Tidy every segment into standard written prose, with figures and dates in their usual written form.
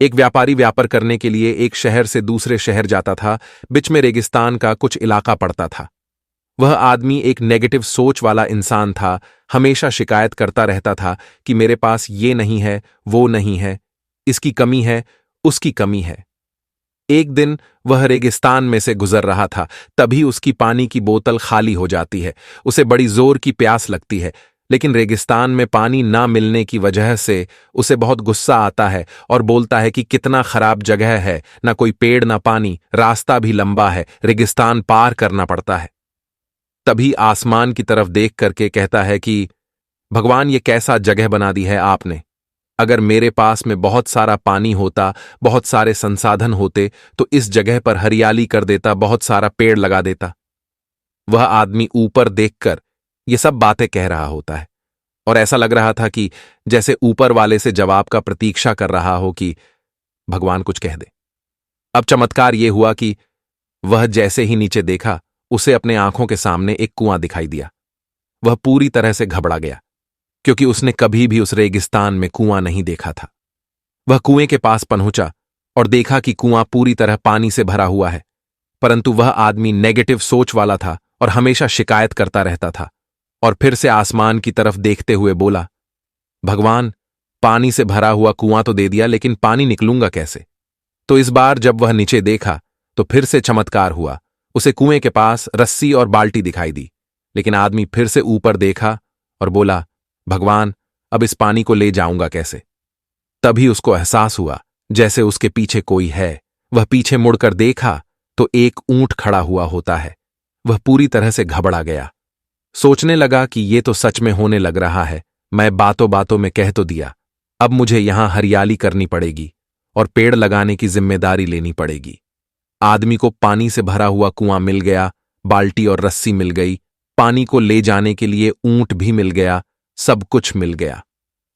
एक व्यापारी व्यापार करने के लिए एक शहर से दूसरे शहर जाता था। बीच में रेगिस्तान का कुछ इलाका पड़ता था। वह आदमी एक नेगेटिव सोच वाला इंसान था। हमेशा शिकायत करता रहता था कि मेरे पास ये नहीं है, वो नहीं है, इसकी कमी है, उसकी कमी है। एक दिन वह रेगिस्तान में से गुजर रहा था, तभी उसकी पानी की बोतल खाली हो जाती है। उसे बड़ी जोर की प्यास लगती है, लेकिन रेगिस्तान में पानी ना मिलने की वजह से उसे बहुत गुस्सा आता है और बोलता है कि कितना खराब जगह है, ना कोई पेड़ ना पानी, रास्ता भी लंबा है, रेगिस्तान पार करना पड़ता है। तभी आसमान की तरफ देख करके कहता है कि भगवान, ये कैसा जगह बना दी है आपने। अगर मेरे पास में बहुत सारा पानी होता, बहुत सारे संसाधन होते, तो इस जगह पर हरियाली कर देता, बहुत सारा पेड़ लगा देता। वह आदमी ऊपर देखकर ये सब बातें कह रहा होता है और ऐसा लग रहा था कि जैसे ऊपर वाले से जवाब का प्रतीक्षा कर रहा हो कि भगवान कुछ कह दे। अब चमत्कार यह हुआ कि वह जैसे ही नीचे देखा, उसे अपने आंखों के सामने एक कुआं दिखाई दिया। वह पूरी तरह से घबरा गया, क्योंकि उसने कभी भी उस रेगिस्तान में कुआं नहीं देखा था। वह कुएं के पास पहुंचा और देखा कि कुआं पूरी तरह पानी से भरा हुआ है, परंतु वह आदमी नेगेटिव सोच वाला था और हमेशा शिकायत करता रहता था। और फिर से आसमान की तरफ देखते हुए बोला, भगवान, पानी से भरा हुआ कुआं तो दे दिया, लेकिन पानी निकलूंगा कैसे? तो इस बार जब वह नीचे देखा तो फिर से चमत्कार हुआ। उसे कुएं के पास रस्सी और बाल्टी दिखाई दी, लेकिन आदमी फिर से ऊपर देखा और बोला, भगवान, अब इस पानी को ले जाऊंगा कैसे? तभी उसको एहसास हुआ जैसे उसके पीछे कोई है। वह पीछे मुड़कर देखा तो एक ऊंट खड़ा हुआ होता है। वह पूरी तरह से घबरा गया। सोचने लगा कि ये तो सच में होने लग रहा है। मैं बातों बातों में कह तो दिया, अब मुझे यहां हरियाली करनी पड़ेगी और पेड़ लगाने की जिम्मेदारी लेनी पड़ेगी। आदमी को पानी से भरा हुआ कुआं मिल गया, बाल्टी और रस्सी मिल गई, पानी को ले जाने के लिए ऊंट भी मिल गया, सब कुछ मिल गया।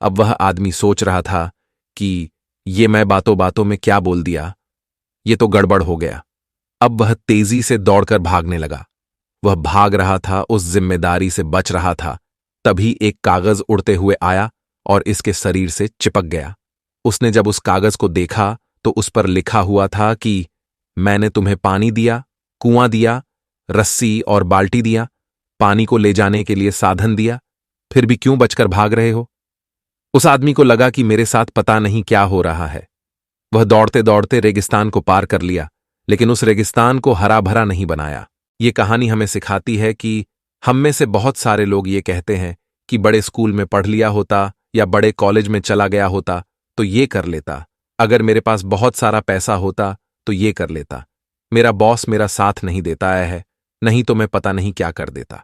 अब वह आदमी सोच रहा था कि ये मैं बातों बातों में क्या बोल दिया, ये तो गड़बड़ हो गया। अब वह तेजी से दौड़कर भागने लगा। वह भाग रहा था, उस जिम्मेदारी से बच रहा था। तभी एक कागज उड़ते हुए आया और इसके शरीर से चिपक गया। उसने जब उस कागज को देखा तो उस पर लिखा हुआ था कि मैंने तुम्हें पानी दिया, कुआं दिया, रस्सी और बाल्टी दिया, पानी को ले जाने के लिए साधन दिया, फिर भी क्यों बचकर भाग रहे हो? उस आदमी को लगा कि मेरे साथ पता नहीं क्या हो रहा है। वह दौड़ते दौड़ते रेगिस्तान को पार कर लिया, लेकिन उस रेगिस्तान को हरा भरा नहीं बनाया। ये कहानी हमें सिखाती है कि हम में से बहुत सारे लोग ये कहते हैं कि बड़े स्कूल में पढ़ लिया होता या बड़े कॉलेज में चला गया होता तो ये कर लेता, अगर मेरे पास बहुत सारा पैसा होता तो ये कर लेता, मेरा बॉस मेरा साथ नहीं देता है, नहीं तो मैं पता नहीं क्या कर देता।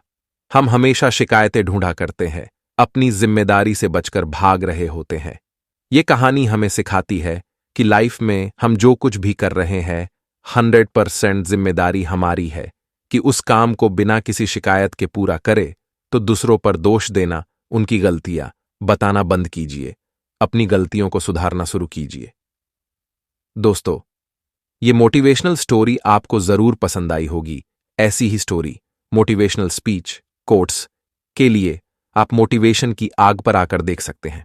हम हमेशा शिकायतें ढूंढा करते हैं, अपनी जिम्मेदारी से बचकर भाग रहे होते हैं। ये कहानी हमें सिखाती है कि लाइफ में हम जो कुछ भी कर रहे हैं 100% जिम्मेदारी हमारी है कि उस काम को बिना किसी शिकायत के पूरा करे। तो दूसरों पर दोष देना, उनकी गलतियां बताना बंद कीजिए, अपनी गलतियों को सुधारना शुरू कीजिए। दोस्तों, ये मोटिवेशनल स्टोरी आपको जरूर पसंद आई होगी। ऐसी ही स्टोरी, मोटिवेशनल स्पीच, कोट्स के लिए आप मोटिवेशन की आग पर आकर देख सकते हैं।